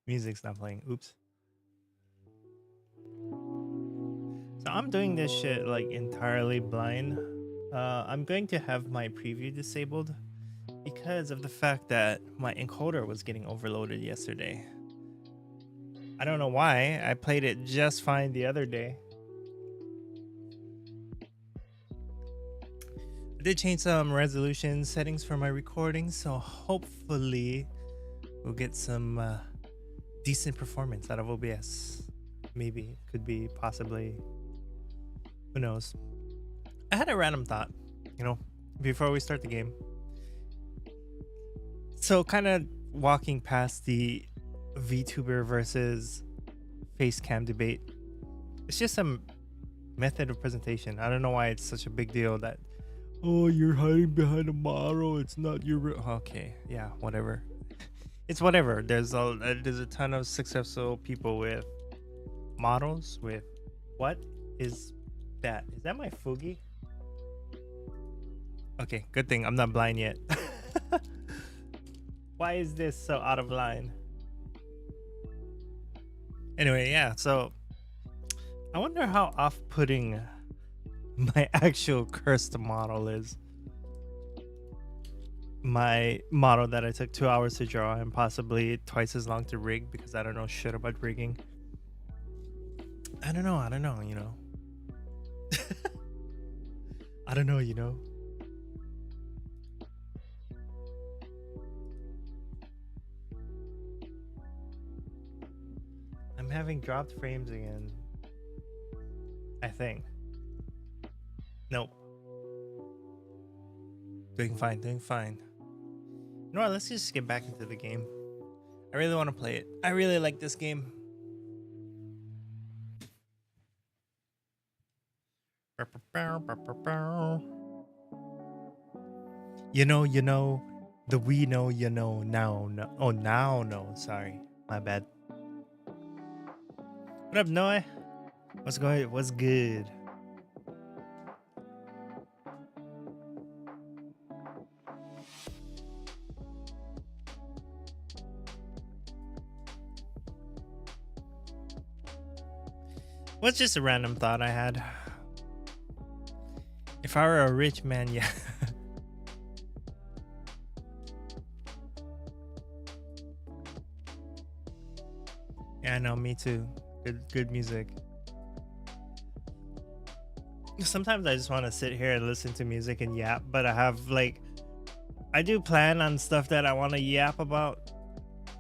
Music's not playing. Oops. So I'm doing this shit like entirely blind. I'm going to have my preview disabled because of the fact that my encoder was getting overloaded yesterday. I don't know why. I played it just fine the other day. I did change some resolution settings for my recording, so hopefully we'll get some decent performance out of OBS. Maybe, could be, possibly, who knows. I had a random thought, you know, before we start the game. So kind of walking past the VTuber versus face cam debate, it's just some method of presentation. I don't know why it's such a big deal that, oh, you're hiding behind a model, it's not your real. Okay, yeah, whatever. It's whatever. There's a ton of successful people with models with. What is that? Is that my Fugi? Okay, good thing I'm not blind yet. Why is this so out of line? Anyway, yeah, so I wonder how off-putting my actual cursed model is. My model that I took 2 hours to draw and possibly twice as long to rig because I don't know shit about rigging. I don't know, you know. I don't know, you know. I'm having dropped frames again. I think. Nope. Doing fine, doing fine. You know what? Let's just get back into the game. I really want to play it. I really like this game. You know, the we know, you know, now, no. Oh, now, no. Sorry. My bad. What up, Noah? What's going? What's good? What's just a random thought I had? If I were a rich man, yeah. Yeah, no, me too. Good music. Sometimes I just want to sit here and listen to music and yap, but I do plan on stuff that I want to yap about.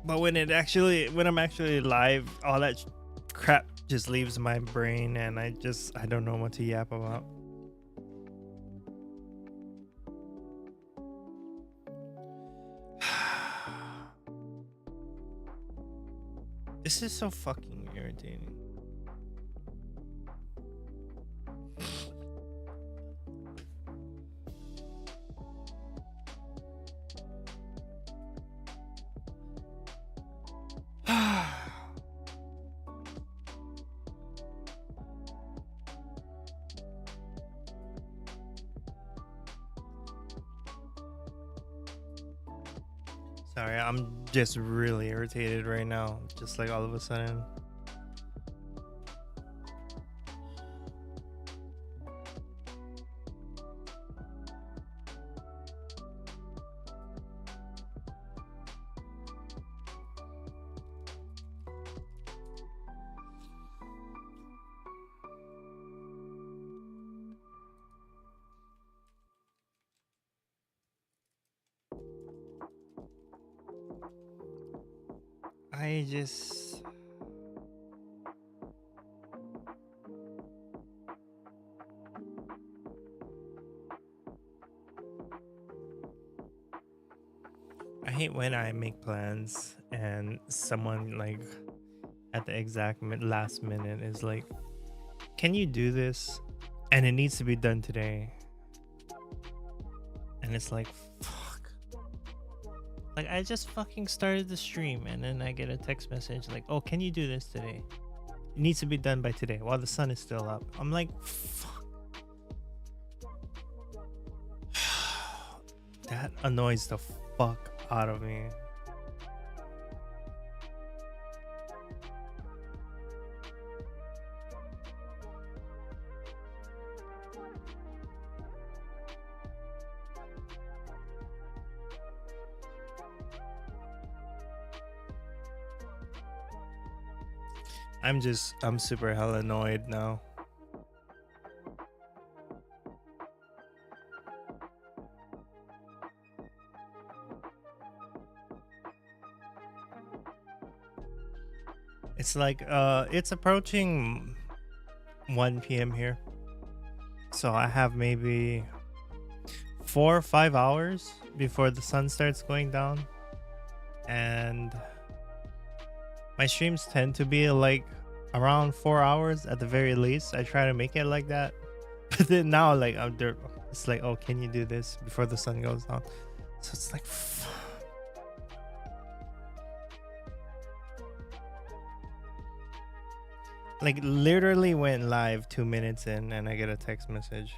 But when I'm actually live, all that crap just leaves my brain, and I don't know what to yap about. This is so fucking irritating. Sorry, I'm just really irritated right now. Just like all of a sudden. I hate when I make plans and someone like at the exact last minute is like, can you do this? And it needs to be done today. And it's like, fuck. Like, I just fucking started the stream and then I get a text message like, oh, can you do this today? It needs to be done by today while the sun is still up. I'm like, fuck. That annoys the fuck out of me. I'm super hella annoyed now. It's like it's approaching 1 p.m. here. So I have maybe 4 or 5 hours before the sun starts going down. And my streams tend to be like around 4 hours at the very least. I try to make it like that. But then now like it's like, oh, can you do this before the sun goes down? So it's like, like literally went live 2 minutes in and I get a text message.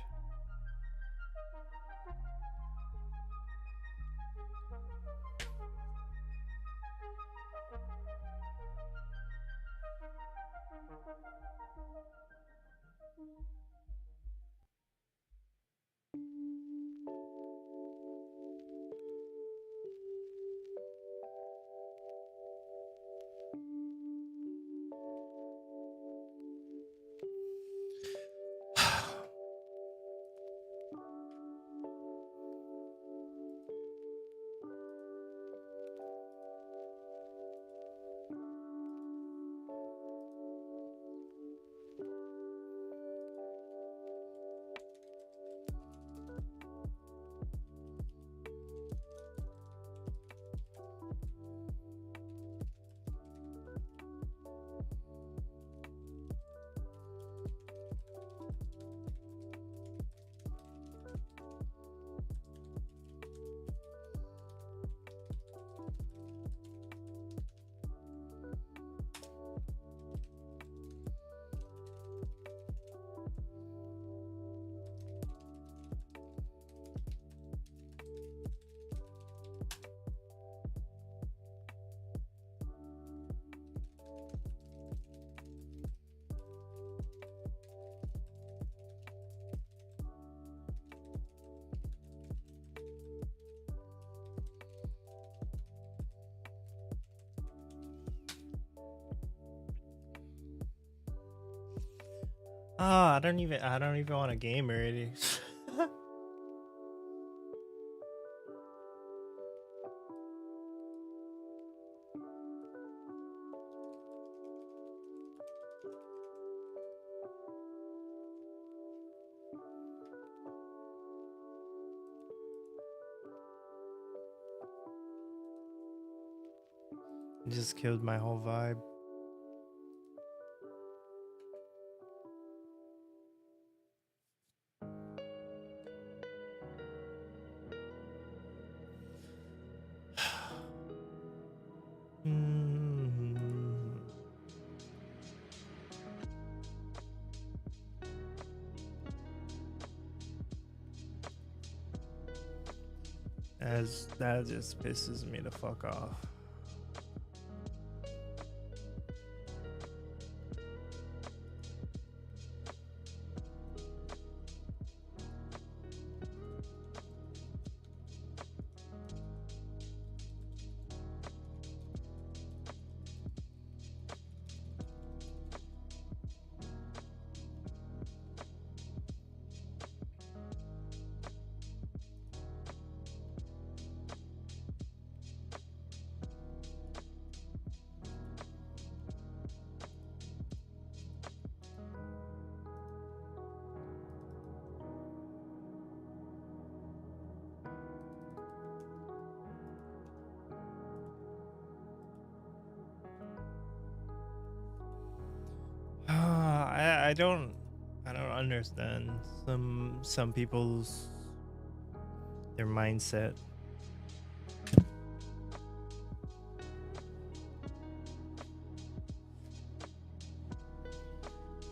Oh, I don't even want a game already. It just killed my whole vibe. That just pisses me the fuck off. I don't understand some people's their mindset.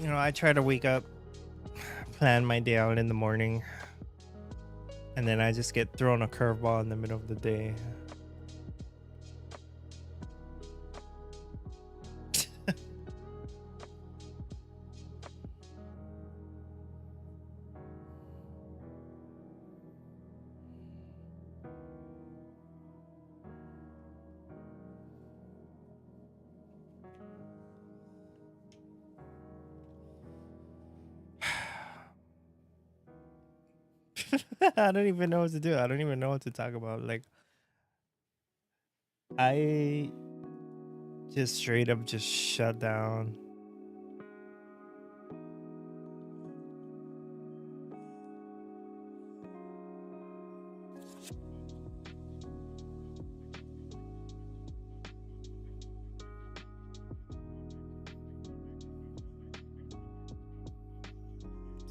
You know, I try to wake up, plan my day out in the morning, and then I just get thrown a curveball in the middle of the day. I don't even know what to do. I don't even know what to talk about. Like, I just straight up just shut down.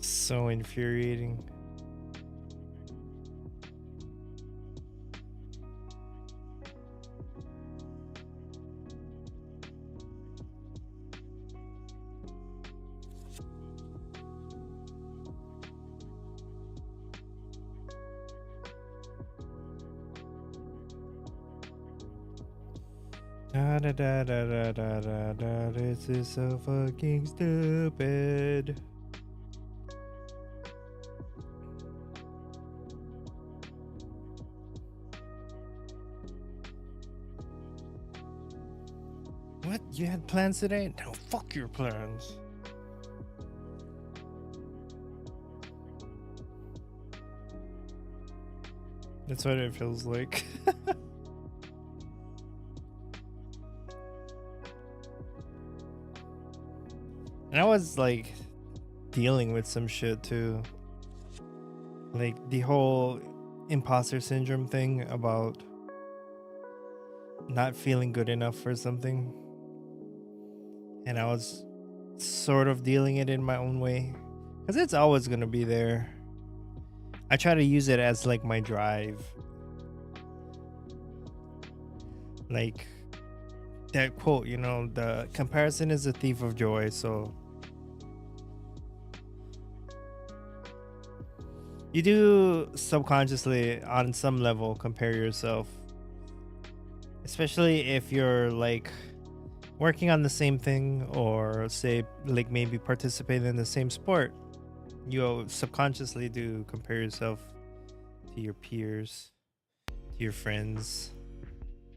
So infuriating. Da da da da da da da da. This is so fucking stupid. What? You had plans today? No, fuck your plans. That's what it feels like. And I was like dealing with some shit too. Like the whole imposter syndrome thing about not feeling good enough for something. And I was sort of dealing it in my own way. Because it's always going to be there. I try to use it as like my drive. Like that quote, you know, the comparison is a thief of joy. So you do subconsciously on some level compare yourself, especially if you're like working on the same thing, or say like maybe participating in the same sport. You subconsciously do compare yourself to your peers, to your friends,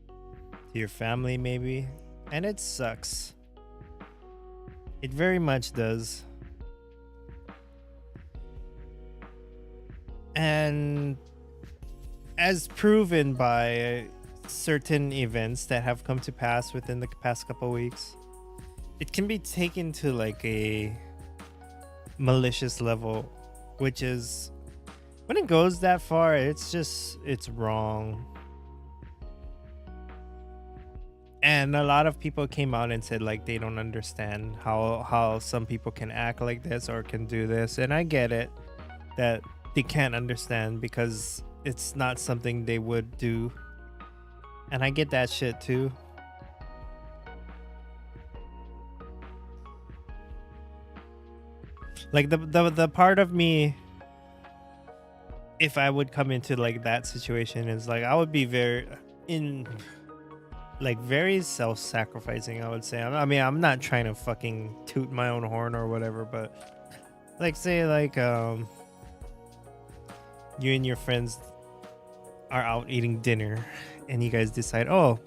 to your family maybe, and it sucks. It very much does. And as proven by certain events that have come to pass within the past couple weeks, it can be taken to like a malicious level, which is, when it goes that far, it's wrong. And a lot of people came out and said like they don't understand how some people can act like this or can do this, and I get it that they can't understand because it's not something they would do, and I get that shit too. Like the part of me, if I would come into like that situation, is like I would be very very self-sacrificing, I would say. I mean, I'm not trying to fucking toot my own horn or whatever, but like say like you and your friends are out eating dinner and you guys decide, oh,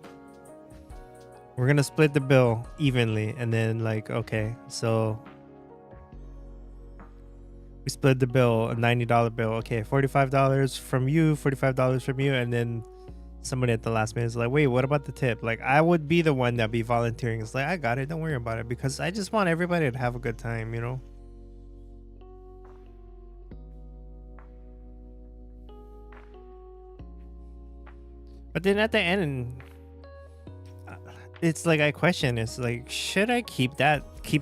we're gonna split the bill evenly, and then like, okay, so we split the bill, a $90 bill, okay, $45 from you, $45 from you, and then somebody at the last minute is like, wait, what about the tip? Like, I would be the one that'd be volunteering. It's like, I got it, don't worry about it, because I just want everybody to have a good time, you know? But then at the end, it's like I question, it's like, should I keep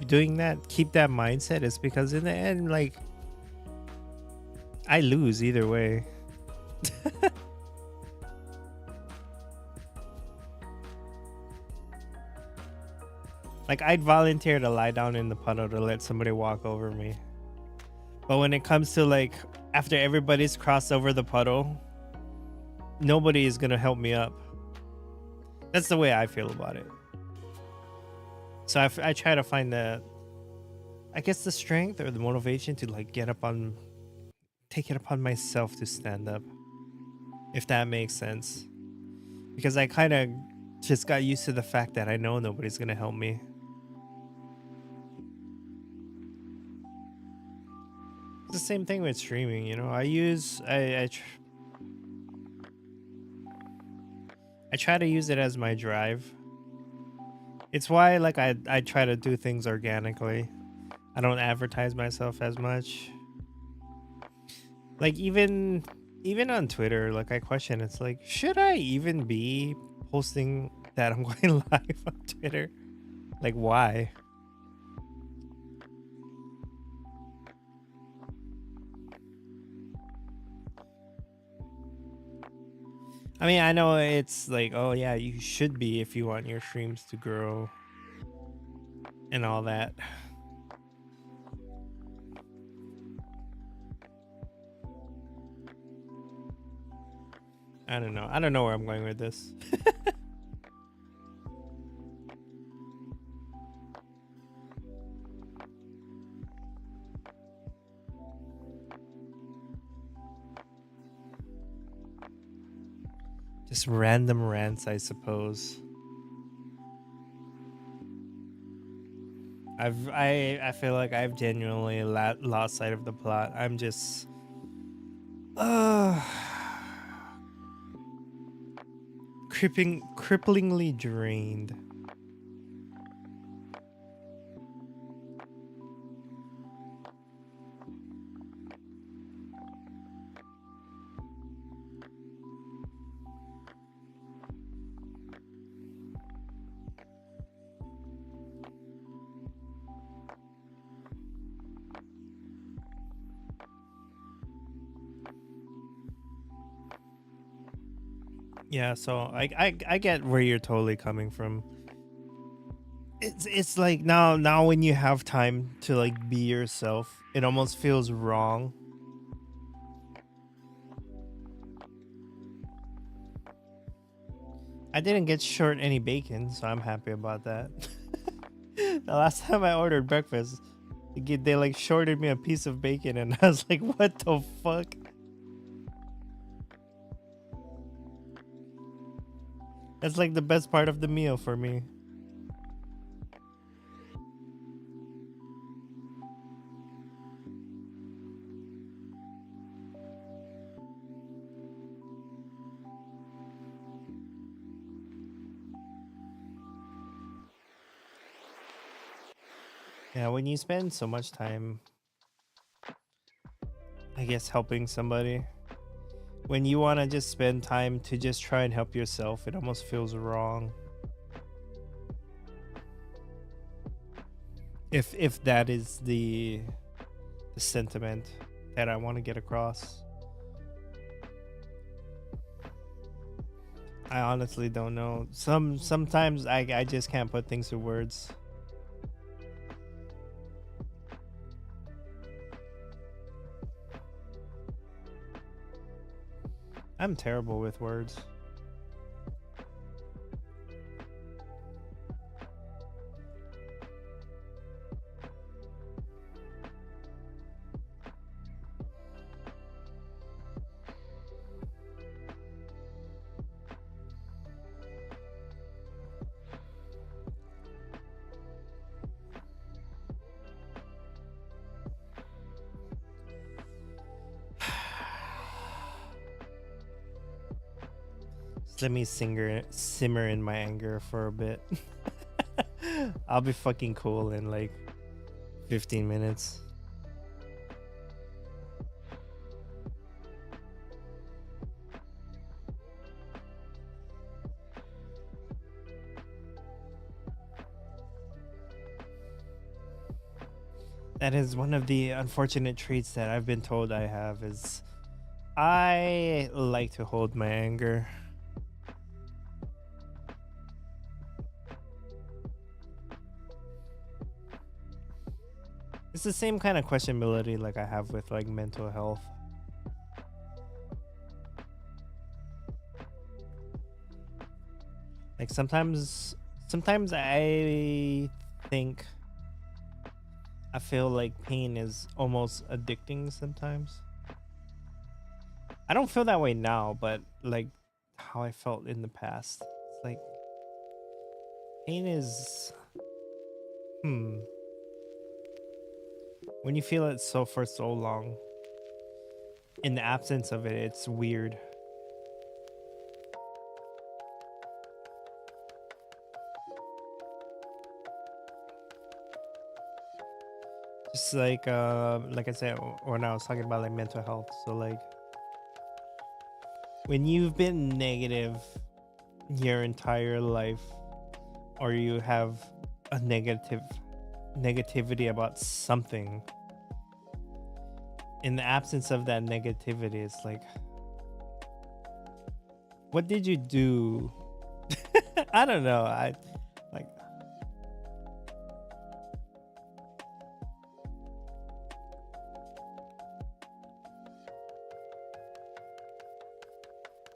doing that, keep that mindset? It's because in the end, like, I lose either way. Like, I'd volunteer to lie down in the puddle to let somebody walk over me. But when it comes to like, after everybody's crossed over the puddle, nobody is gonna help me up. That's the way I feel about it. So I try to find the, I guess, the strength or the motivation to like take it upon myself to stand up, if that makes sense. Because I kind of just got used to the fact that I know nobody's gonna help me. It's the same thing with streaming, you know. I try to use it as my drive. It's why like I try to do things organically. I don't advertise myself as much. Like even on Twitter, like I question, it's like, should I even be posting that I'm going live on Twitter? Like, why? I mean, I know it's like, oh yeah, you should be if you want your streams to grow and all that. I don't know. I don't know where I'm going with this. Just random rants, I suppose. I feel like I've genuinely lost sight of the plot. I'm just cripplingly drained. Yeah, so I get where you're totally coming from. It's like now when you have time to like be yourself, it almost feels wrong. I didn't get short any bacon, so I'm happy about that. The last time I ordered breakfast, they like shorted me a piece of bacon, and I was like, what the fuck? That's like the best part of the meal for me. Yeah, when you spend so much time, I guess, helping somebody, when you want to just spend time to just try and help yourself, it almost feels wrong. If that is the sentiment that I want to get across. I honestly don't know. Sometimes I just can't put things to words. I'm terrible with words. Let me simmer in my anger for a bit. I'll be fucking cool in like 15 minutes. That is one of the unfortunate traits that I've been told I have, is I like to hold my anger. It's the same kind of questionability like I have with like mental health. Like sometimes I think, I feel like pain is almost addicting sometimes. I don't feel that way now, but like how I felt in the past. It's like pain is when you feel it so for so long, in the absence of it, it's weird. Just like I said when I was talking about like mental health. So like when you've been negative your entire life, or you have a negativity about something, in the absence of that negativity, it's like, what did you do? I don't know. I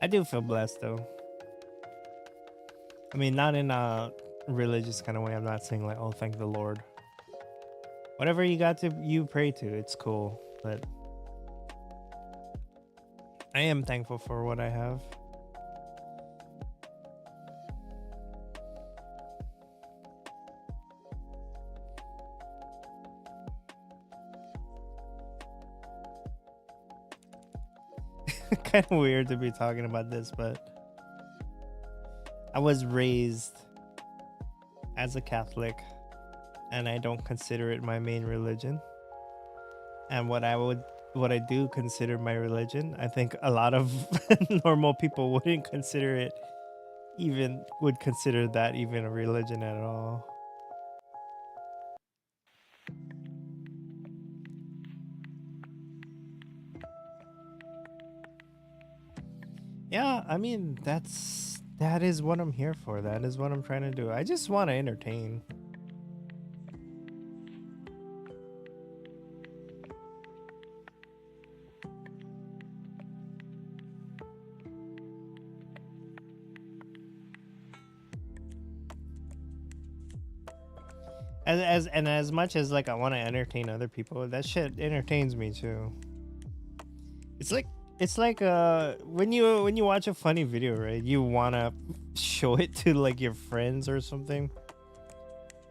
do feel blessed though. I mean, not in a religious kind of way. I'm not saying like, oh, thank the Lord. Whatever you pray to, it's cool. But I am thankful for what I have. Kind of weird to be talking about this, but I was raised as a Catholic, and I don't consider it my main religion. And what I do consider my religion, I think a lot of normal people wouldn't consider it, would consider that even a religion at all. Yeah, I mean, that is what I'm here for. That is what I'm trying to do. I just want to entertain. As much as like I want to entertain other people, that shit entertains me too. It's like when you watch a funny video, right? You wanna show it to like your friends or something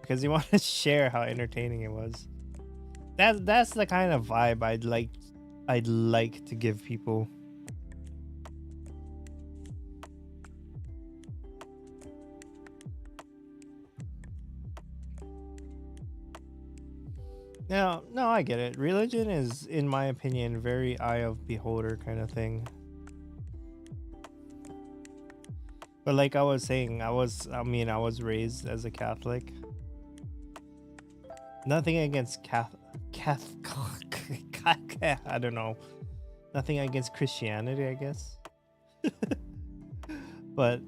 because you want to share how entertaining it was. That's the kind of vibe I'd like to give people. No, I get it. Religion is, in my opinion, very eye of beholder kind of thing. But like I was saying, I was raised as a Catholic. Nothing against I don't know. Nothing against Christianity, I guess. But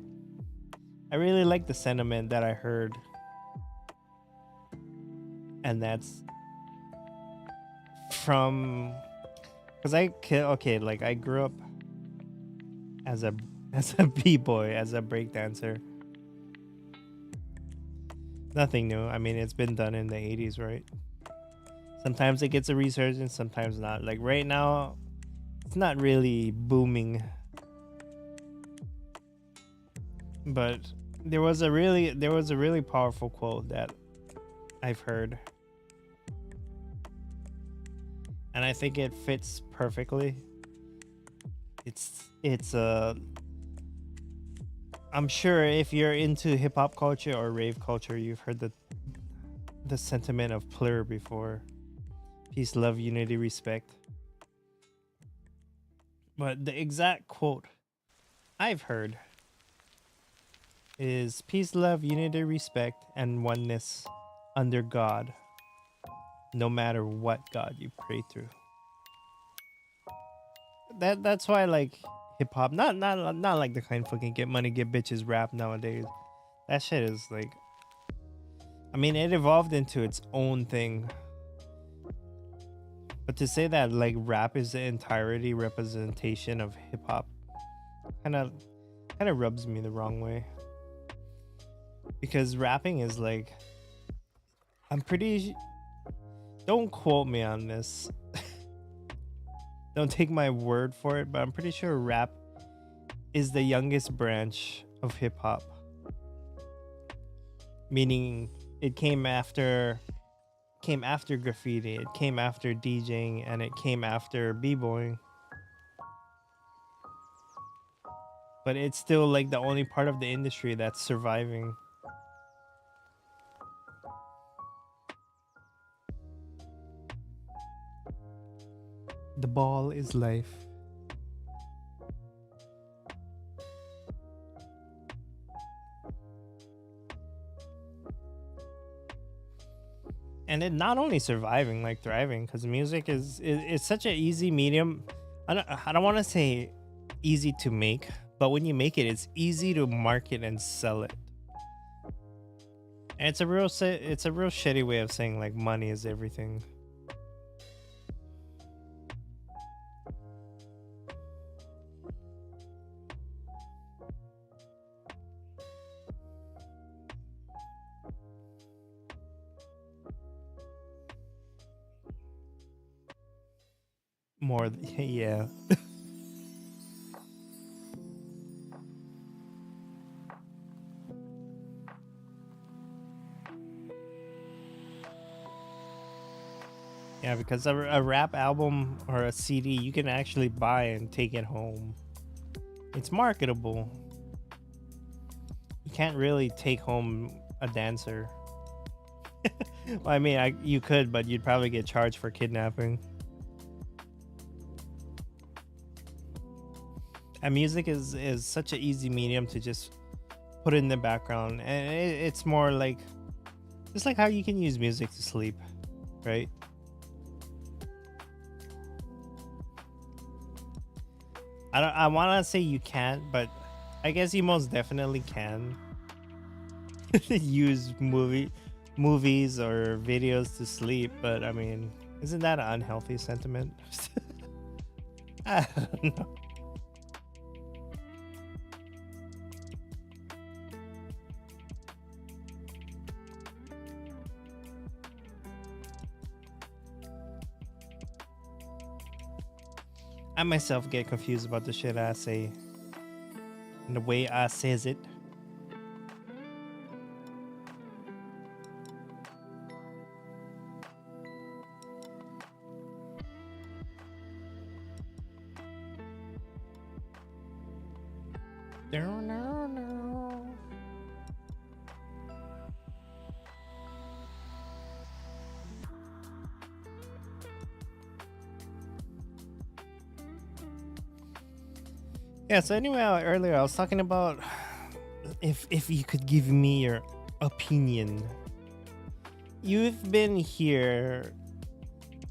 I really like the sentiment that I heard. And that's from, because like I grew up as a b-boy, as a breakdancer. Nothing new. I mean, it's been done in the 80s, right? Sometimes it gets a resurgence, sometimes not. Like right now, it's not really booming. But there was a really powerful quote that I've heard. And I think it fits perfectly. It's I'm sure if you're into hip hop culture or rave culture, you've heard the sentiment of plur before. Peace, love, unity, respect. But the exact quote I've heard is peace, love, unity, respect, and oneness under God, no matter what God you pray through. That's why I like hip hop. Not like the kind fucking get money, get bitches rap nowadays. That shit is like, I mean, it evolved into its own thing. But to say that like rap is the entirety representation of hip hop kind of rubs me the wrong way. Because rapping is like, don't quote me on this. Don't take my word for it, but I'm pretty sure rap is the youngest branch of hip hop. Meaning it came after graffiti, it came after DJing, and it came after b-boying. But it's still like the only part of the industry that's surviving. The ball is life. And it not only surviving, like thriving, because music is such an easy medium. I don't want to say easy to make, but when you make it, it's easy to market and sell it. And it's a real shitty way of saying like money is everything. More, yeah. Yeah, because a rap album or a CD you can actually buy and take it home. It's marketable. You can't really take home a dancer. Well, I mean, you could, but you'd probably get charged for kidnapping. And music is such an easy medium to just put in the background, and it's more like just like how you can use music to sleep, right? I want to say you can't, but I guess you most definitely can use movies or videos to sleep. But I mean, isn't that an unhealthy sentiment? I don't know. I myself get confused about the shit I say and the way I says it. Yeah, so anyway, earlier I was talking about if you could give me your opinion. You've been here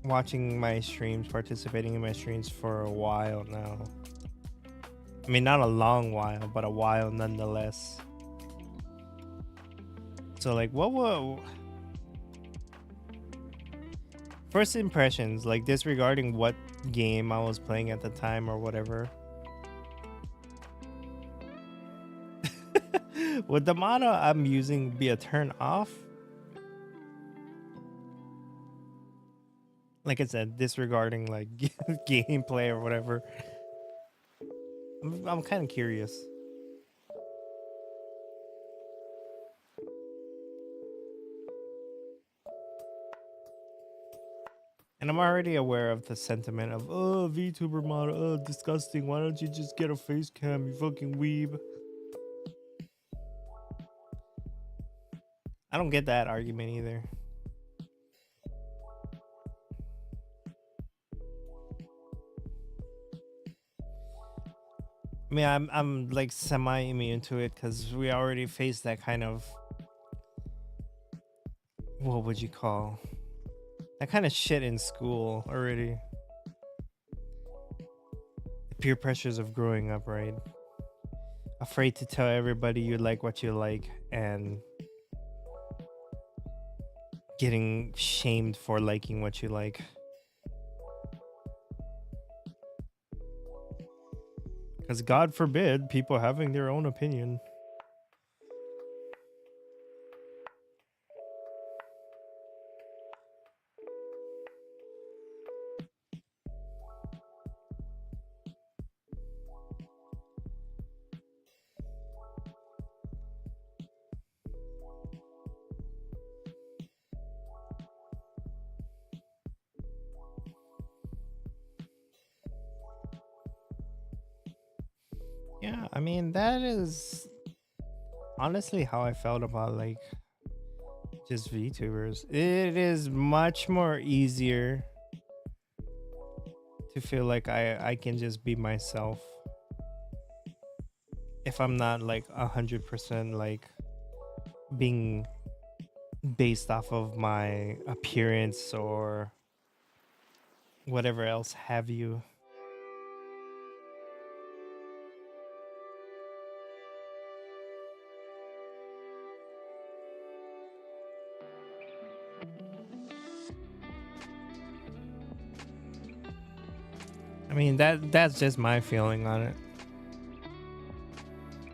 watching my streams, participating in my streams for a while now. I mean, not a long while, but a while nonetheless. So like, what were first impressions, like disregarding what game I was playing at the time or whatever? Would the motto I'm using be a turn off? Like I said, disregarding like gameplay or whatever. I'm kind of curious. And I'm already aware of the sentiment of, oh, VTuber model, oh, disgusting. Why don't you just get a face cam, you fucking weeb? I don't get that argument either. I mean, I'm like semi-immune to it because we already faced that kind of, what would you call, that kind of shit in school already. The peer pressures of growing up, right? Afraid to tell everybody you like what you like and getting shamed for liking what you like. Because God forbid people having their own opinion. Yeah, I mean, that is honestly how I felt about like just VTubers. It is much more easier to feel like I can just be myself if I'm not like 100% like being based off of my appearance or whatever else have you. I mean, that's just my feeling on it.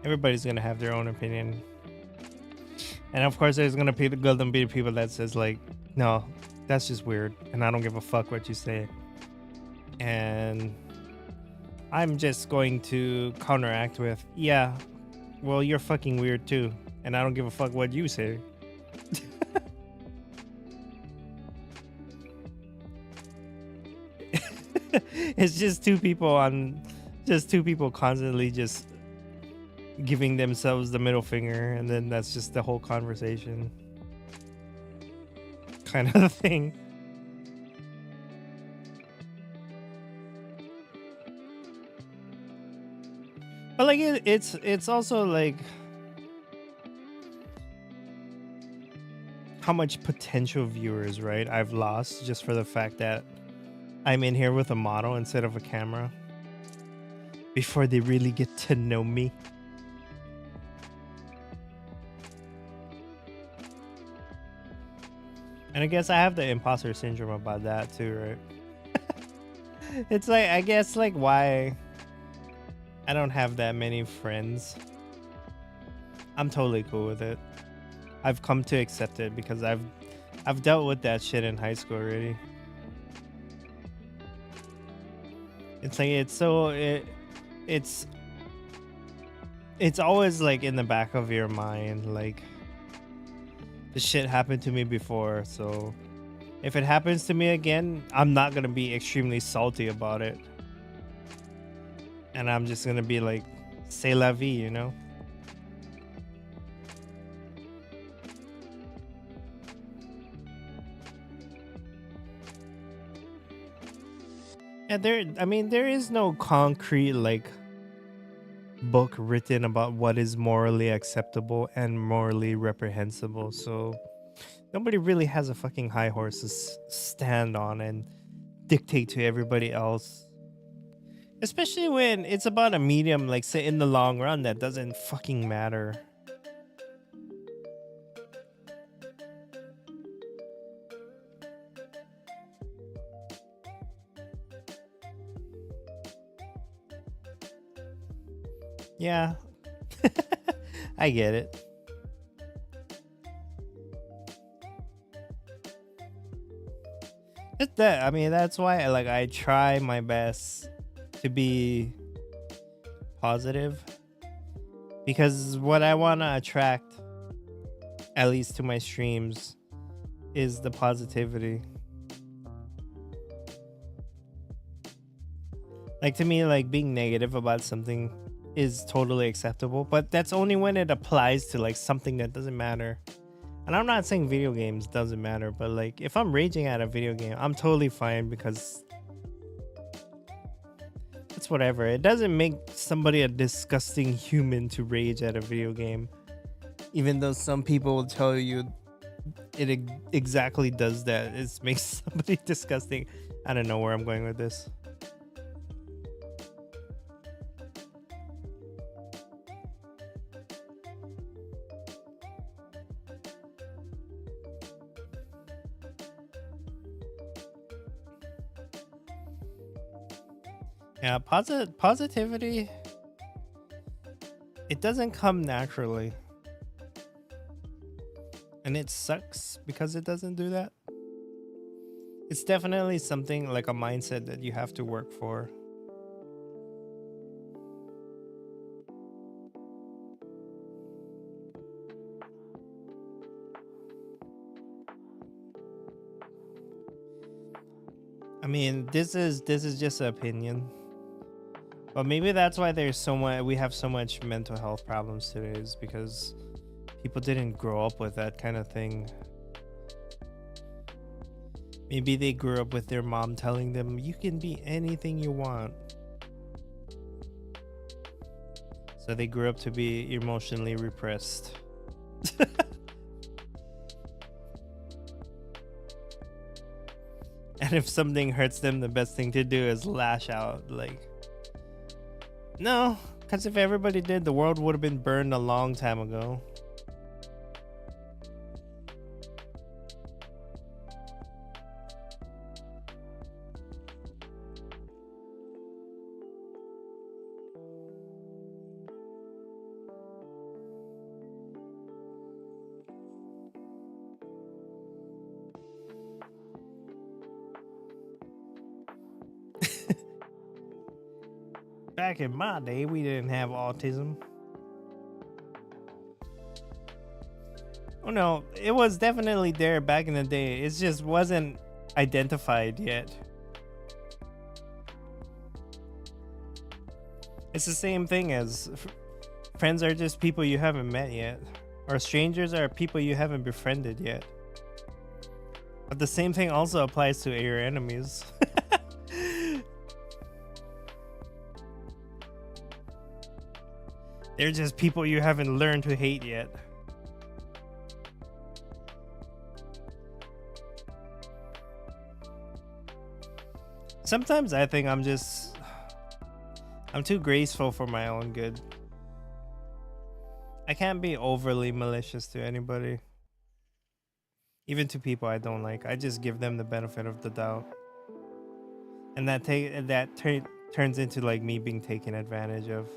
Everybody's gonna have their own opinion, and of course, there's gonna be people that says like, no, that's just weird, and I don't give a fuck what you say. And I'm just going to counteract with, yeah, well, you're fucking weird too, and I don't give a fuck what you say. It's just two people constantly just giving themselves the middle finger, and then that's just the whole conversation kind of thing. But like it's also like how much potential viewers, right, I've lost just for the fact that I'm in here with a model instead of a camera before they really get to know me. And I guess I have the imposter syndrome about that too, right? It's like, I guess like why I don't have that many friends. I'm totally cool with it. I've come to accept it because I've dealt with that shit in high school already. It's like it's always like in the back of your mind, like this shit happened to me before, so if it happens to me again, I'm not gonna be extremely salty about it, and I'm just gonna be like, c'est la vie, you know. Yeah, I mean, there is no concrete like book written about what is morally acceptable and morally reprehensible. So nobody really has a fucking high horse to stand on and dictate to everybody else. Especially when it's about a medium, like say in the long run, that doesn't fucking matter. Yeah, I get it. It's that, I mean, that's why I try my best to be positive, because what I want to attract, at least to my streams, is the positivity. Like, to me, like, being negative about something is totally acceptable, but that's only when it applies to like something that doesn't matter. And I'm not saying video games doesn't matter, but like if I'm raging at a video game, I'm totally fine, because it's whatever. It doesn't make somebody a disgusting human to rage at a video game, even though some people will tell you it exactly does that. It makes somebody disgusting. I don't know where I'm going with this. Yeah, positivity, it doesn't come naturally. And it sucks because it doesn't do that. It's definitely something like a mindset that you have to work for. I mean, this is just an opinion. But maybe that's why we have so much mental health problems today, is because people didn't grow up with that kind of thing. Maybe they grew up with their mom telling them, you can be anything you want. So they grew up to be emotionally repressed. And if something hurts them, the best thing to do is lash out. Like, no, because if everybody did, the world would have been burned a long time ago. Back in my day, we didn't have autism. Oh no, it was definitely there back in the day. It just wasn't identified yet. It's the same thing as friends are just people you haven't met yet, or strangers are people you haven't befriended yet. But the same thing also applies to your enemies. They're just people you haven't learned to hate yet. Sometimes I think I'm too graceful for my own good. I can't be overly malicious to anybody. Even to people I don't like. I just give them the benefit of the doubt. And that turns into like me being taken advantage of.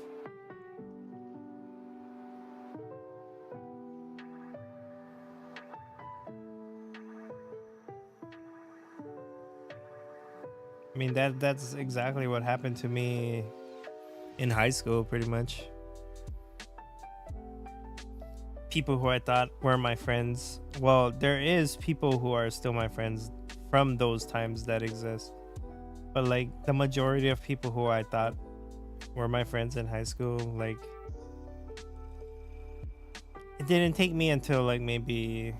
I mean, that's exactly what happened to me in high school, pretty much. People who I thought were my friends. Well, there is people who are still my friends from those times that exist. But like the majority of people who I thought were my friends in high school, like it didn't take me until like maybe,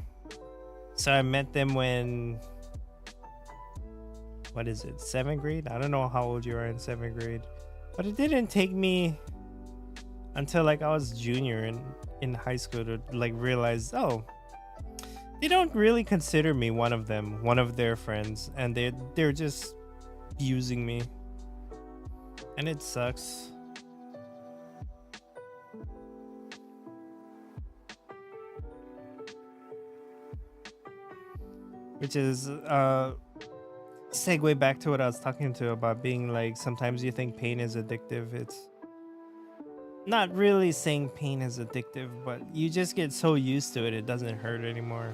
so I met them when, what is it, 7th grade? I don't know how old you are in 7th grade, but it didn't take me until like I was junior in high school to like realize, oh, they don't really consider me one of them, one of their friends, and they're just using me, and it sucks. Which is segue back to what I was talking to about being like, sometimes you think pain is addictive. It's not really saying pain is addictive, but you just get so used to it, it doesn't hurt anymore.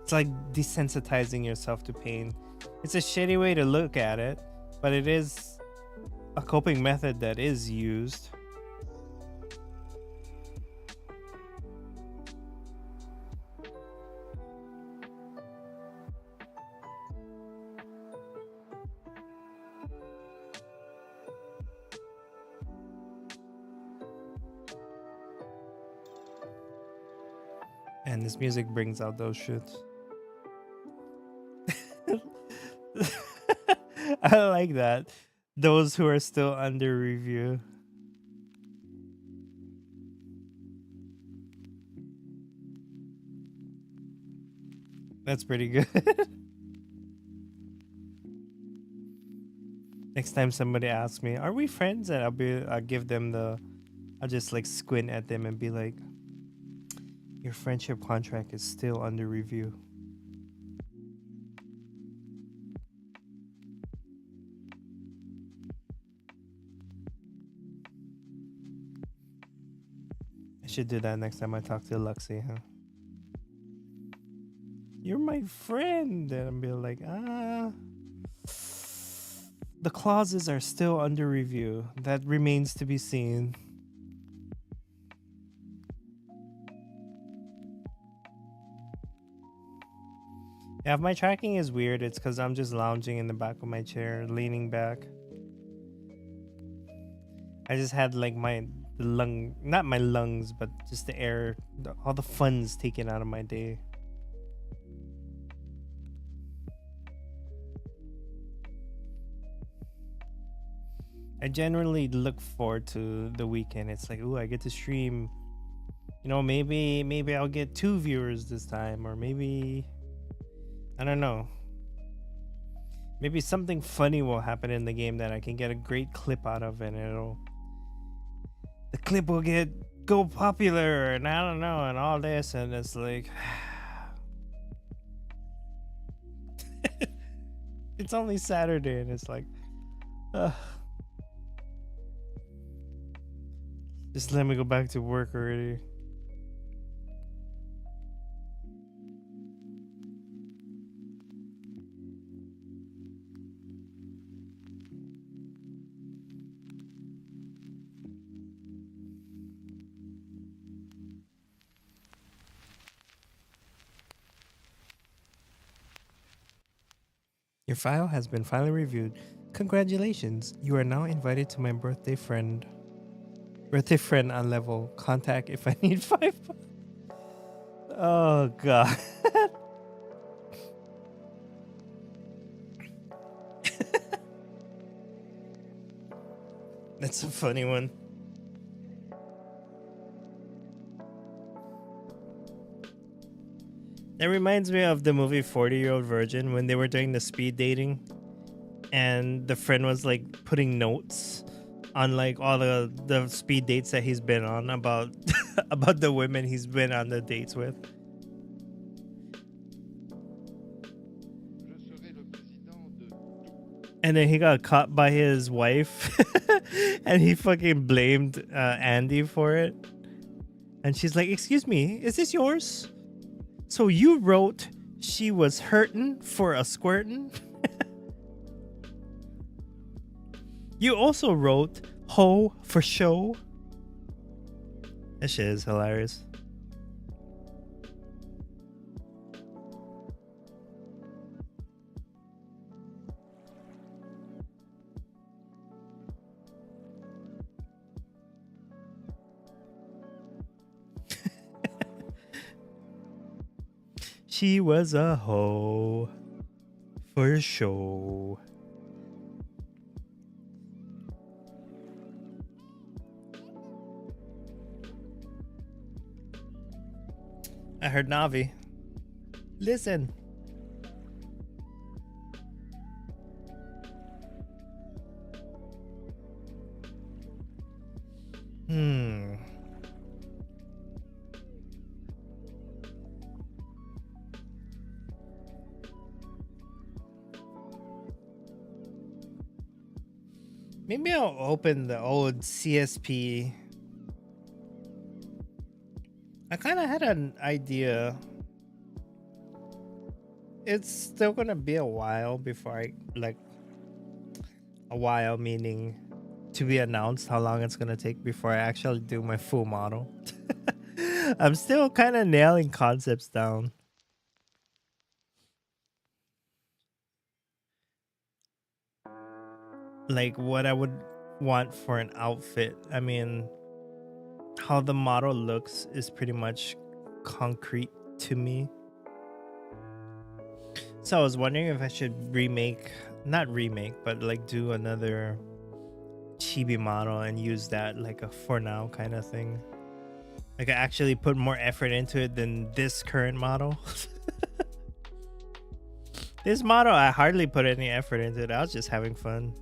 It's like desensitizing yourself to pain. It's a shitty way to look at it, but it is a coping method that is used. And this music brings out those shits. I like that. Those who are still under review. That's pretty good. Next time somebody asks me, "Are we friends?" and I'll give them I'll just like squint at them and be like, "Your friendship contract is still under review." I should do that next time I talk to Luxie, huh? You're my friend, and I'll be like, the clauses are still under review. That remains to be seen. Yeah, if my tracking is weird, it's because I'm just lounging in the back of my chair, leaning back. I just had like not my lungs, but just the air, all the fun's taken out of my day. I generally look forward to the weekend. It's like, ooh, I get to stream. You know, maybe I'll get 2 viewers this time, or maybe, I don't know. Maybe something funny will happen in the game that I can get a great clip out of, and the clip will go popular, and I don't know, and all this, and it's like, it's only Saturday, and it's like, just let me go back to work already. Your file has been finally reviewed. Congratulations, you are now invited to my birthday friend on level. Contact if I need 5. Oh god. That's a funny one. That reminds me of the movie 40-Year-Old Virgin, when they were doing the speed dating and the friend was like putting notes on like all the speed dates that he's been on about about the women he's been on the dates with. And then he got caught by his wife and he fucking blamed Andy for it. And she's like, "Excuse me, is this yours? So you wrote she was hurtin' for a squirtin'?" You also wrote ho for show. That shit is hilarious. She was a hoe For sure. I heard Navi. Listen. Maybe I'll open the old CSP. I kind of had an idea. It's still gonna be a while before I, like, a while meaning to be announced how long it's gonna take before I actually do my full model. I'm still kind of nailing concepts down. Like what I would want for an outfit. I mean, how the model looks is pretty much concrete to me. So I was wondering if I should not remake, but like do another chibi model and use that like a for now kind of thing. Like I actually put more effort into it than this current model. This model, I hardly put any effort into it. I was just having fun.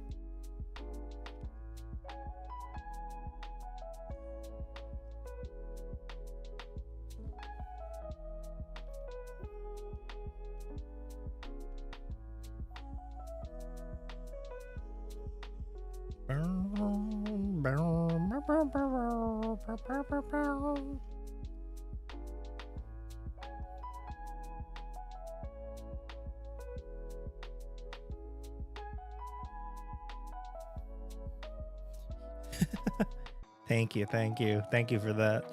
Thank you for that.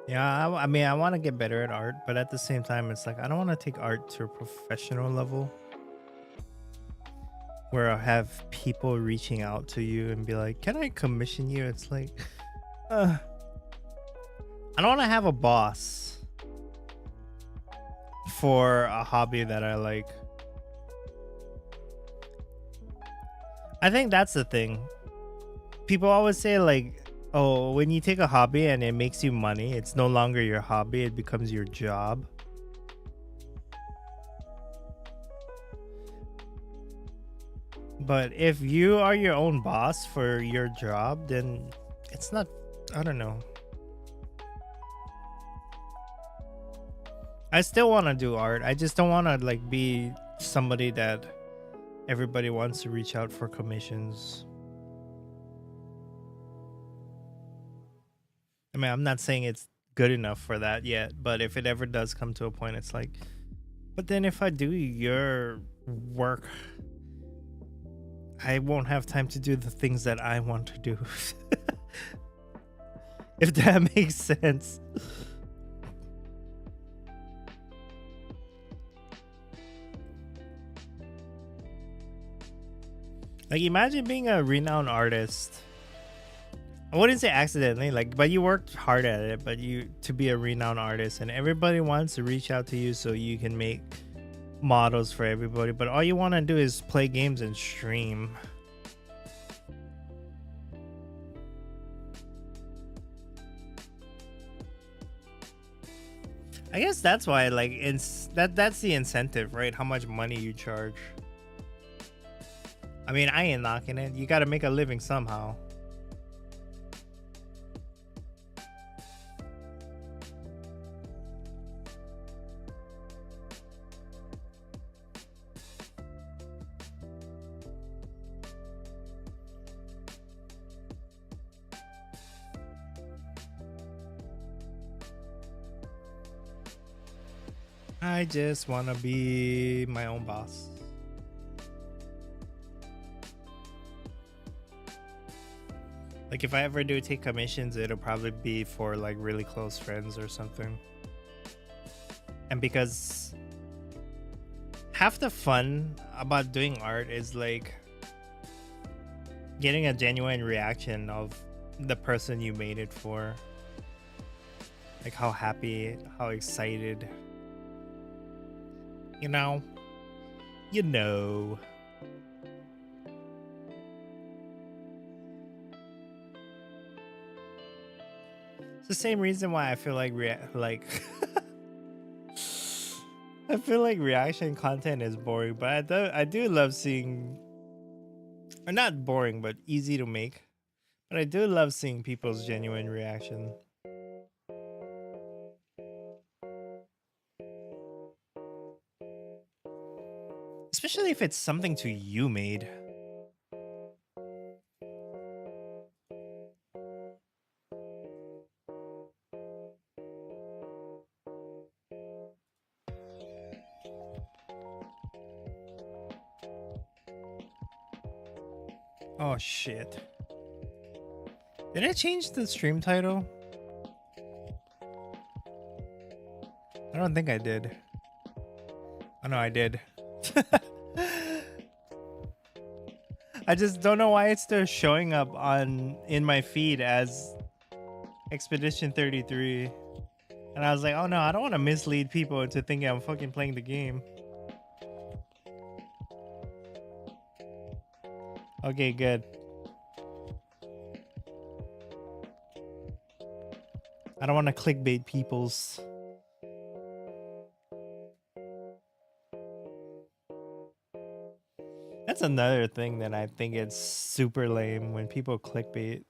Yeah, I mean, I want to get better at art, but at the same time, it's like I don't want to take art to a professional level where I'll have people reaching out to you and be like, "Can I commission you?" It's like, I don't want to have a boss for a hobby that I like. I think that's the thing. People always say like, oh, when you take a hobby and it makes you money, it's no longer your hobby, it becomes your job. But if you are your own boss for your job, then it's not, I don't know. I still want to do art. I just don't want to like be somebody that everybody wants to reach out for commissions. I mean, I'm not saying it's good enough for that yet, but if it ever does come to a point, it's like, but then if I do your work, I won't have time to do the things that I want to do. If that makes sense. Like, imagine being a renowned artist. I wouldn't say accidentally, like, but you worked hard at it, but to be a renowned artist, and everybody wants to reach out to you so you can make models for everybody, but all you want to do is play games and stream. I guess that's why, like, that's the incentive, right? How much money you charge. I mean, I ain't knocking it. You got to make a living somehow. I just want to be my own boss. Like, if I ever do take commissions, it'll probably be for like really close friends or something. And because half the fun about doing art is like getting a genuine reaction of the person you made it for, like how happy, how excited, you know. It's the same reason why I feel like I feel like reaction content is boring, but I do love seeing, or not boring, but easy to make. But I do love seeing people's genuine reaction. Especially if it's something to you made. Oh shit. Did I change the stream title? I don't think I did. Oh no, I did. I just don't know why it's still showing up in my feed as Expedition 33. And I was like, oh no, I don't want to mislead people into thinking I'm fucking playing the game. Okay, good. I don't want to clickbait people's. That's another thing that I think it's super lame when people clickbait.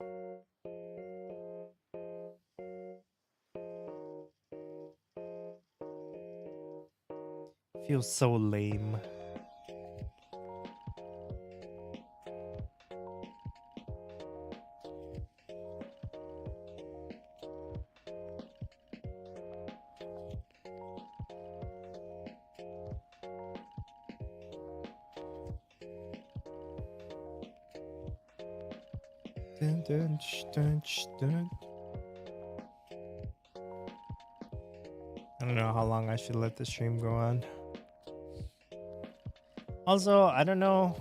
Feels so lame. Dun, dun, dun, dun. I don't know how long I should let the stream go on. Also, I don't know.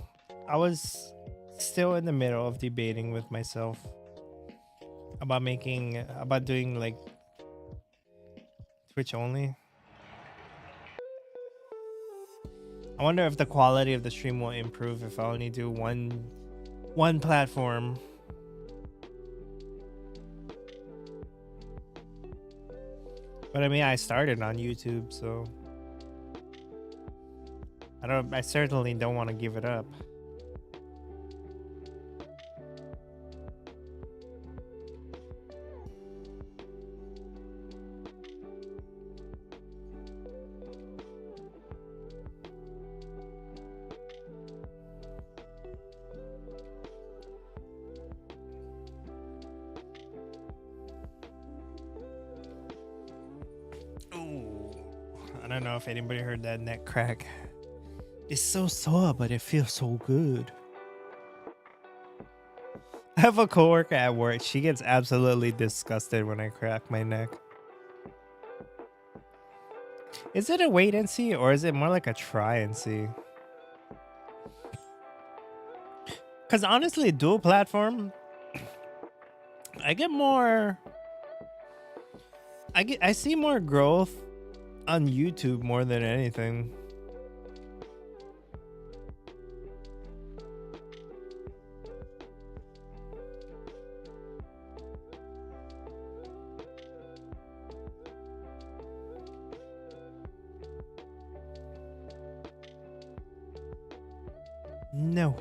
I was still in the middle of debating with myself about doing like Twitch only. I wonder if the quality of the stream will improve if I only do one platform. But I mean, I started on YouTube, so I certainly don't want to give it up. I don't know if anybody heard that neck crack. It's so sore, but it feels so good. I have a coworker at work. She gets absolutely disgusted when I crack my neck. Is it a wait and see, or is it more like a try and see? Because honestly, dual platform, I see more growth on YouTube more than anything. No.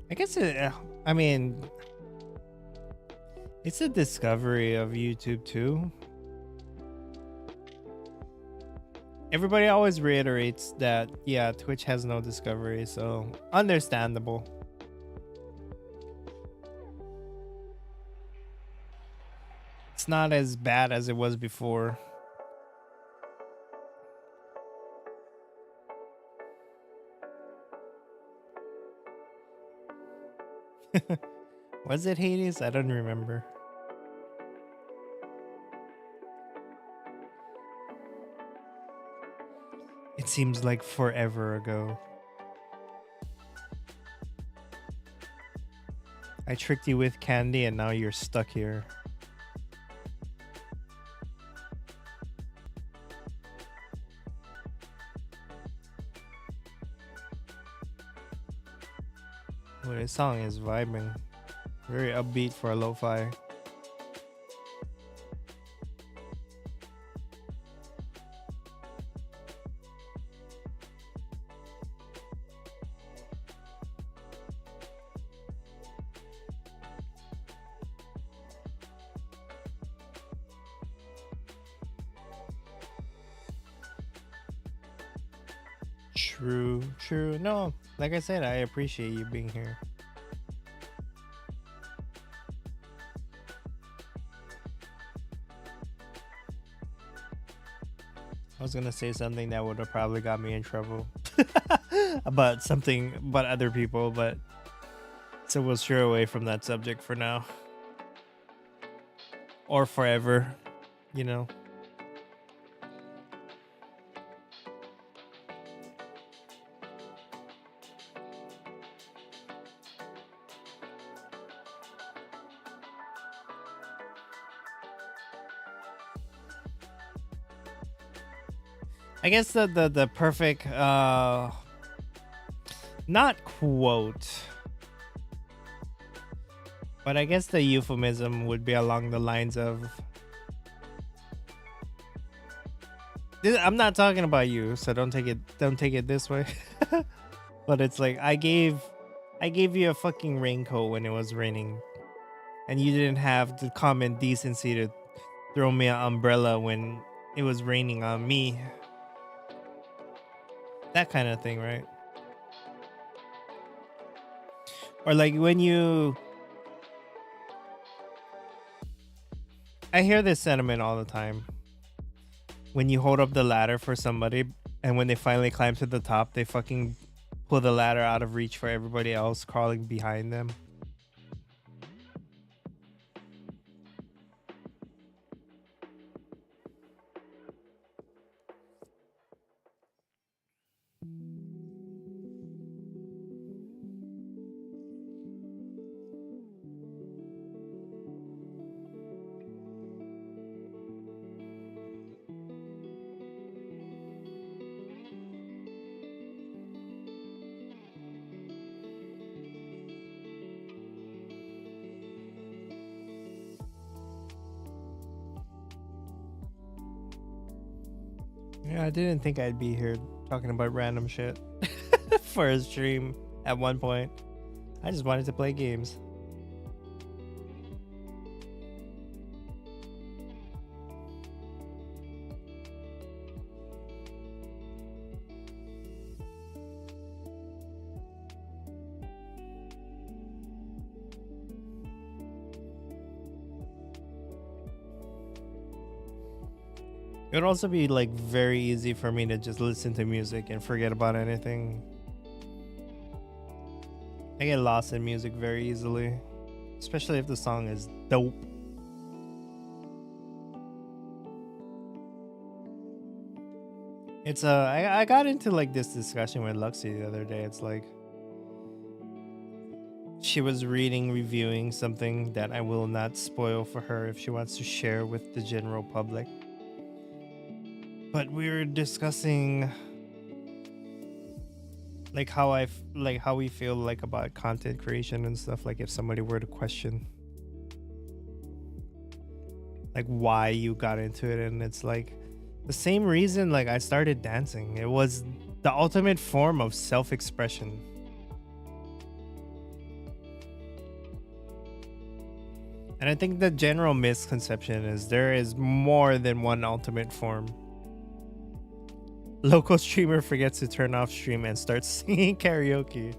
I guess I mean, it's a discovery of YouTube too. Everybody always reiterates that, yeah, Twitch has no discovery, so understandable. it's not as bad as it was before. Was it Hades? I don't remember. It seems like forever ago. I tricked you with candy and now you're stuck here. Well, this song is vibing. Very upbeat for a lo-fi. True. No, like I said, I appreciate you being here. I was gonna say something that would have probably got me in trouble about other people, but so we'll steer away from that subject for now. Or forever, you know. I guess the perfect not quote, but I guess the euphemism would be along the lines of, I'm not talking about you, so don't take it this way. But it's like I gave you a fucking raincoat when it was raining, and you didn't have the common decency to throw me an umbrella when it was raining on me. That kind of thing, right? Or like when I hear this sentiment all the time. When you hold up the ladder for somebody and when they finally climb to the top, they fucking pull the ladder out of reach for everybody else crawling behind them. Yeah, I didn't think I'd be here talking about random shit for a stream at one point. I just wanted to play games. It would also be like very easy for me to just listen to music and forget about anything. I get lost in music very easily, especially if the song is dope. It's I got into like this discussion with Luxie the other day. It's like she was reviewing something that I will not spoil for her if she wants to share with the general public. But we were discussing like how we feel like about content creation and stuff. Like if somebody were to question like why you got into it, and it's like the same reason like I started dancing. It was the ultimate form of self-expression. And I think the general misconception is there is more than one ultimate form. Local streamer forgets to turn off stream and starts singing karaoke.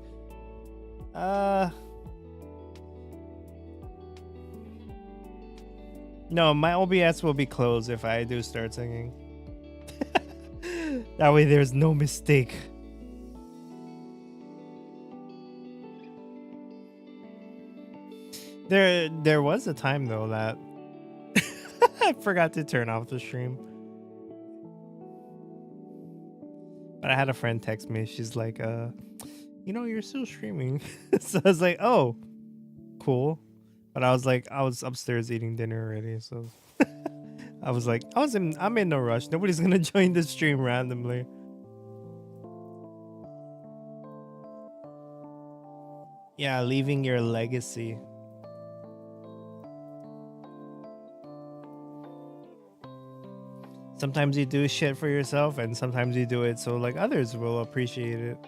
No, my OBS will be closed if I do start singing. That way there's no mistake. There was a time though that I forgot to turn off the stream. But I had a friend text me. She's like, you know, you're still streaming. So I was like, oh, cool. But I was like, I was upstairs eating dinner already. So I was like, I'm in no rush. Nobody's gonna join the stream randomly. Yeah, leaving your legacy. Sometimes you do shit for yourself, and sometimes you do it so like others will appreciate it.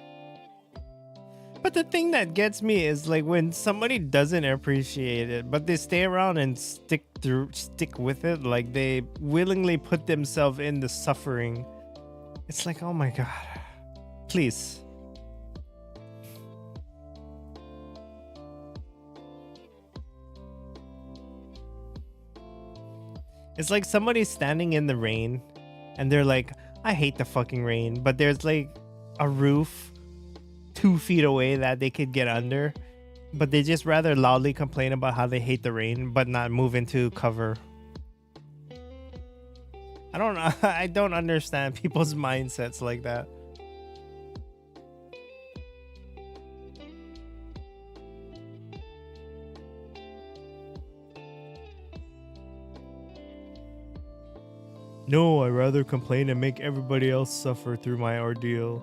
But the thing that gets me is like when somebody doesn't appreciate it, but they stay around and stick with it, like they willingly put themselves in the suffering. It's like, oh my god, please. It's like somebody standing in the rain and they're like, I hate the fucking rain, but there's like a roof 2 feet away that they could get under, but they just rather loudly complain about how they hate the rain but not move into cover. I don't understand people's mindsets like that. No, I'd rather complain and make everybody else suffer through my ordeal.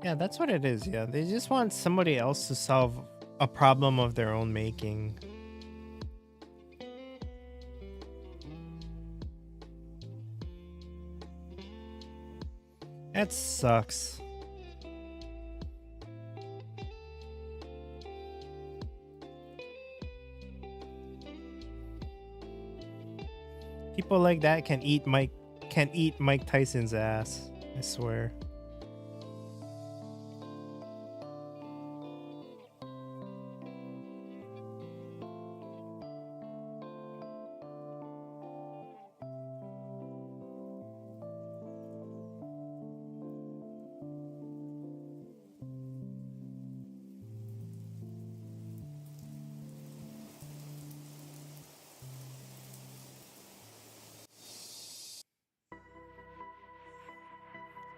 Yeah, that's what it is. Yeah, they just want somebody else to solve a problem of their own making. That sucks. People like that can eat Mike Tyson's ass, I swear.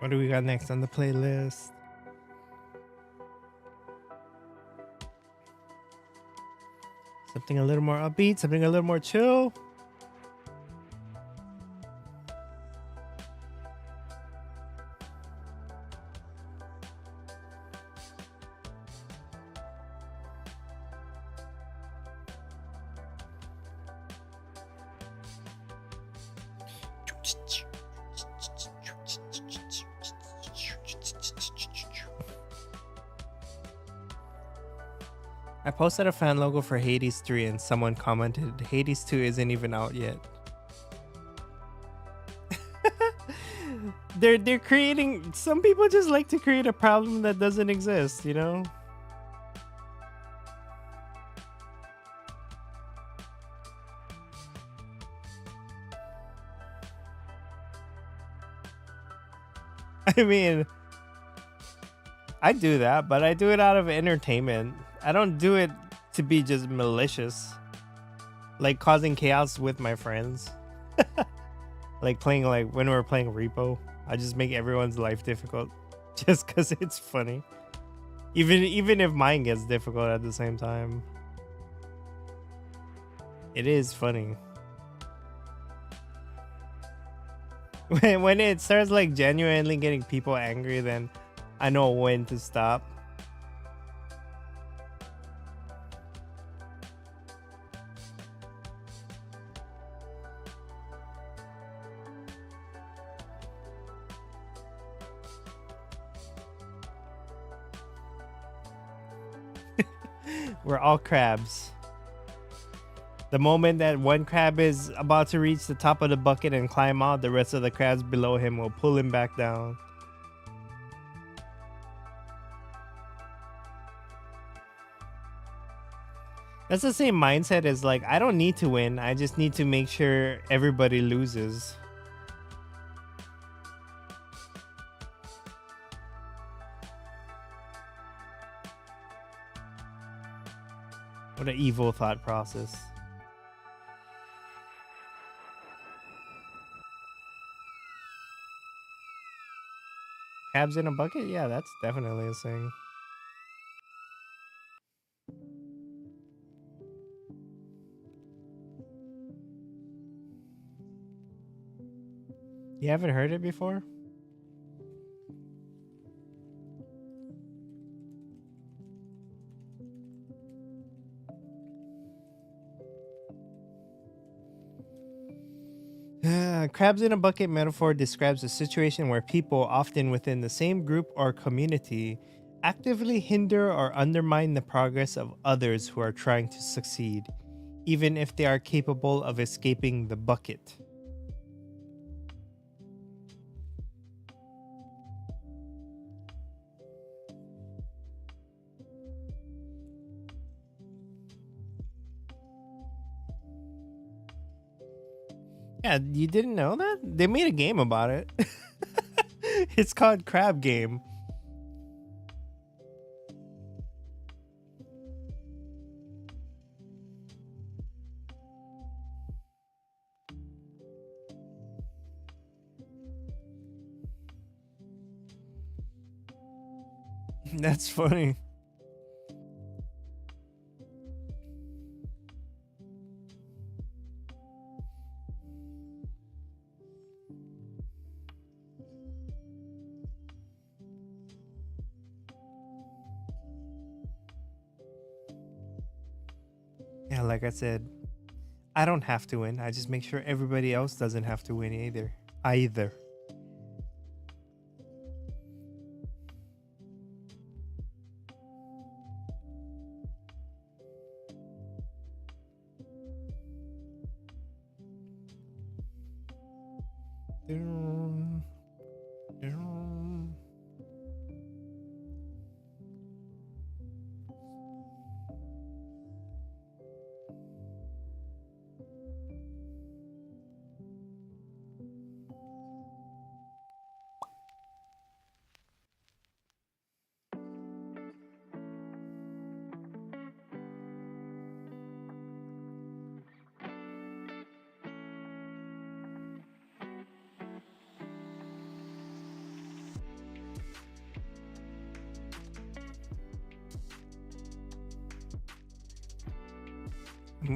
What do we got next on the playlist? Something a little more upbeat, something a little more chill. I posted a fan logo for Hades 3 and someone commented, Hades 2 isn't even out yet. They're creating, some people just like to create a problem that doesn't exist, you know? I mean, I do that, but I do it out of entertainment. I don't do it to be just malicious, like causing chaos with my friends. Like playing, like when we're playing repo, I just make everyone's life difficult just because it's funny, even if mine gets difficult at the same time. It is funny. When it starts like genuinely getting people angry, then I know when to stop. We're all crabs. The moment that one crab is about to reach the top of the bucket and climb out, the rest of the crabs below him will pull him back down. That's the same mindset as like, I don't need to win. I just need to make sure everybody loses. What an evil thought process. Crabs in a bucket? Yeah, that's definitely a thing. You haven't heard it before? Crabs in a bucket metaphor describes a situation where people, often within the same group or community, actively hinder or undermine the progress of others who are trying to succeed, even if they are capable of escaping the bucket. Yeah, you didn't know that? They made a game about it. It's called Crab Game. That's funny. Yeah, like I said, I don't have to win. I just make sure everybody else doesn't have to win either.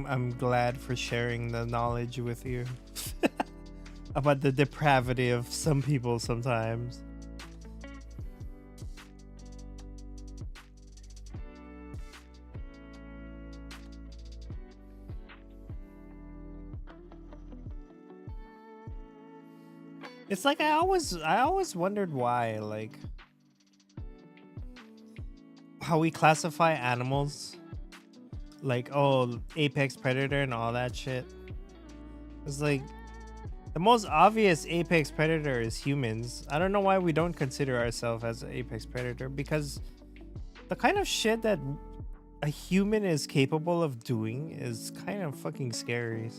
I'm glad for sharing the knowledge with you about the depravity of some people sometimes. It's like I always wondered why, like, how we classify animals, like, oh, apex predator and all that shit. It's like the most obvious apex predator is humans. I don't know why we don't consider ourselves as an apex predator, because the kind of shit that a human is capable of doing is kind of fucking scary.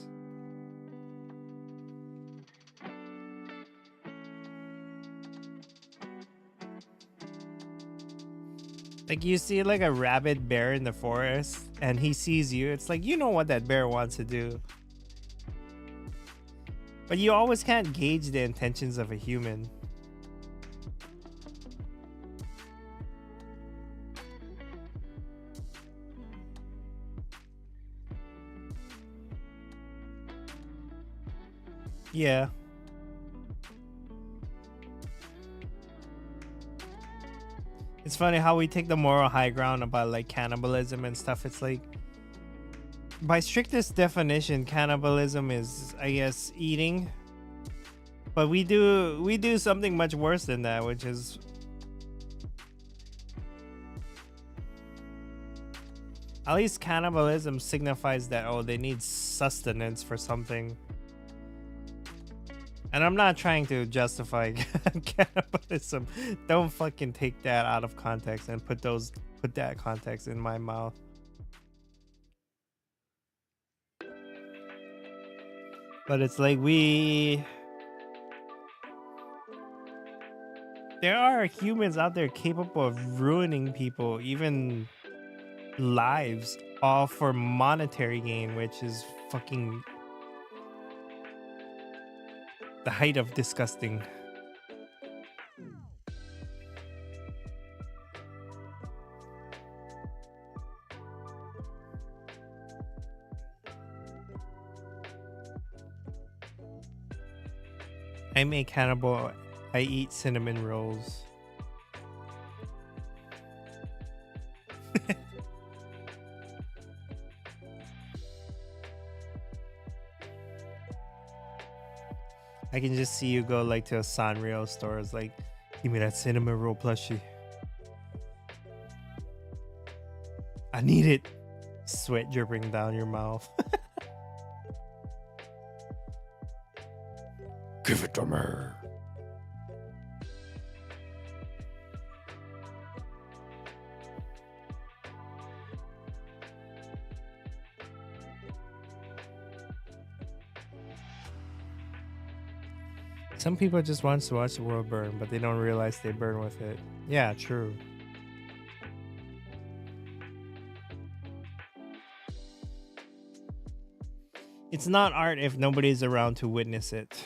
Like, you see like a rabid bear in the forest and he sees you, it's like, you know what that bear wants to do, but you always can't gauge the intentions of a human. Yeah. It's funny how we take the moral high ground about like cannibalism and stuff. It's like, by strictest definition, cannibalism is, I guess, eating. But we do something much worse than that, which is At least cannibalism signifies that, oh, they need sustenance for something. And I'm not trying to justify cannibalism. Don't fucking take that out of context and put that context in my mouth. But it's like there are humans out there capable of ruining people, even lives, all for monetary gain, which is fucking the height of disgusting. I'm a cannibal. I eat cinnamon rolls. I can just see you go like to a Sanrio store. It's like, give me that cinnamon roll plushie. I need it. Sweat dripping down your mouth. Give it to me. Some people just want to watch the world burn, but they don't realize they burn with it. Yeah, true. It's not art if nobody's around to witness it.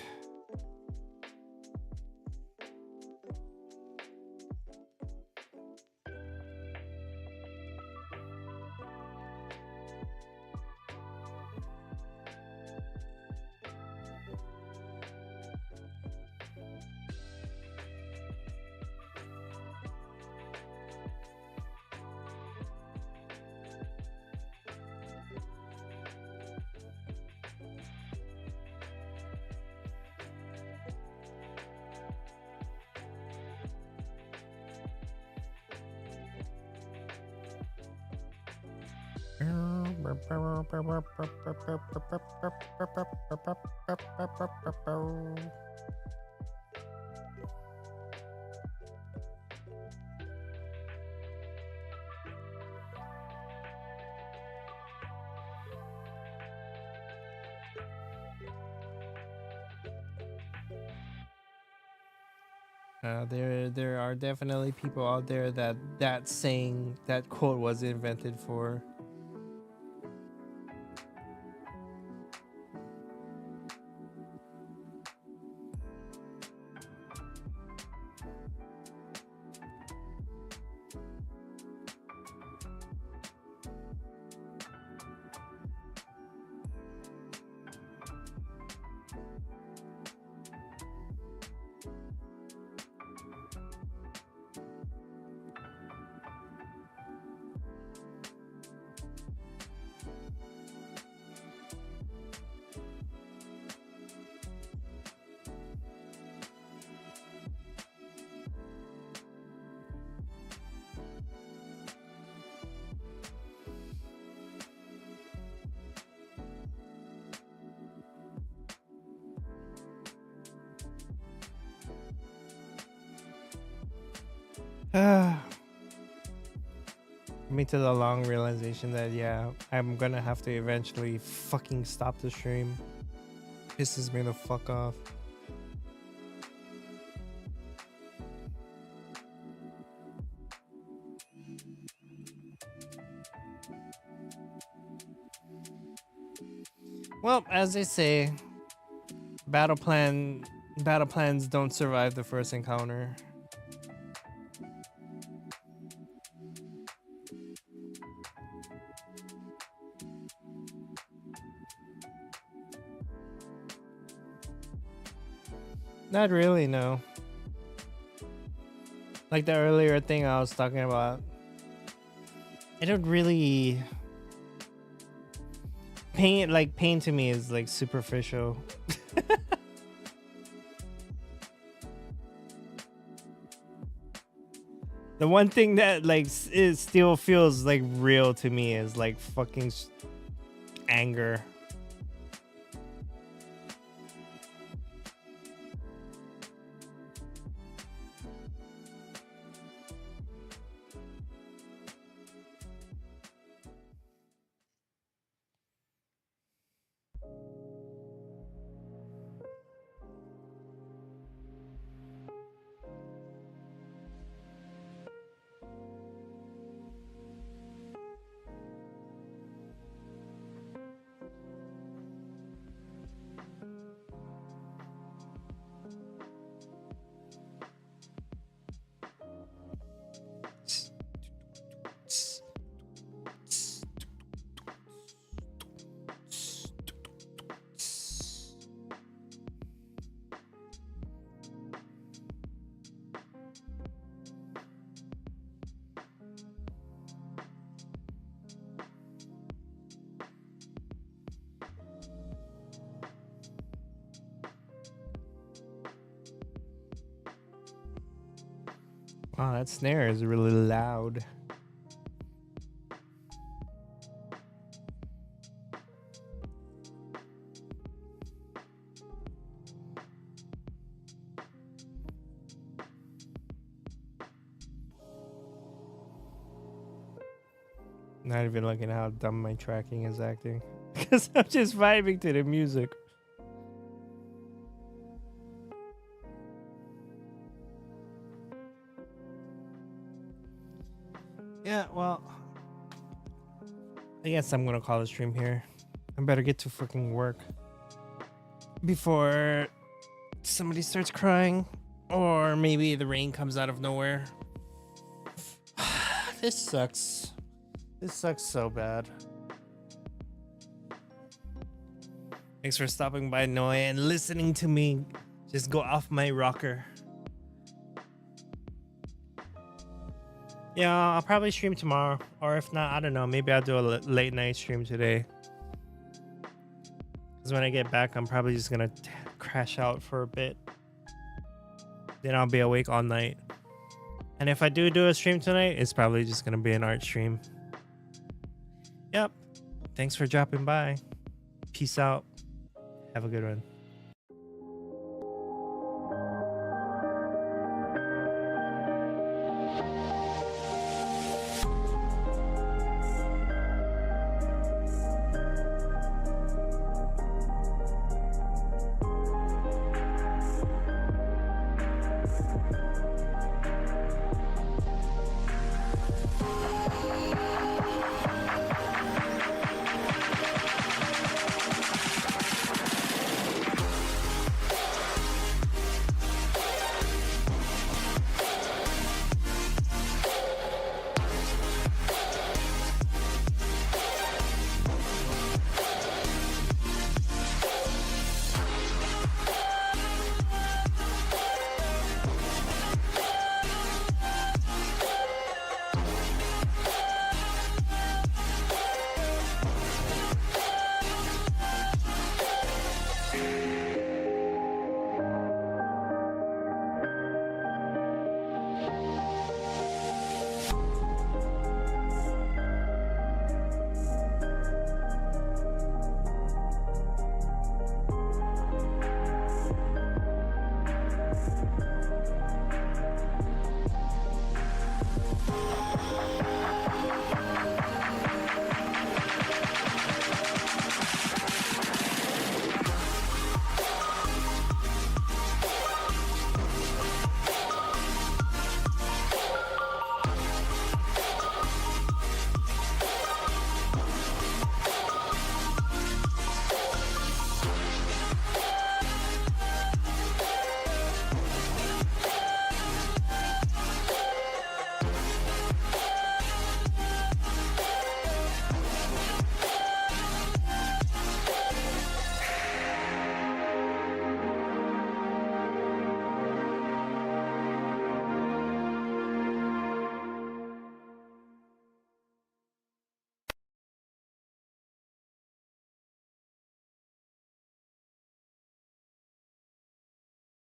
There are definitely people out there that saying, that quote was invented for. Me to the long realization that, yeah, I'm gonna have to eventually fucking stop the stream. Pisses me the fuck off. Well, as they say, battle plans don't survive the first encounter. Not really, no. Like the earlier thing I was talking about, I don't really pain to me is like superficial. The one thing that like it still feels like real to me is like fucking anger. Wow, that snare is really loud. Not even looking how dumb my tracking is acting. Because I'm just vibing to the music. Yeah, well, I guess I'm gonna call the stream here. I better get to fucking work before somebody starts crying, or maybe the rain comes out of nowhere. This sucks. This sucks so bad. Thanks for stopping by, Noe, and listening to me just go off my rocker. Yeah, I'll probably stream tomorrow, or if not, I don't know. Maybe I'll do a late night stream today. Because when I get back, I'm probably just gonna crash out for a bit. Then I'll be awake all night. And if I do a stream tonight, it's probably just gonna be an art stream. Yep. Thanks for dropping by. Peace out. Have a good one.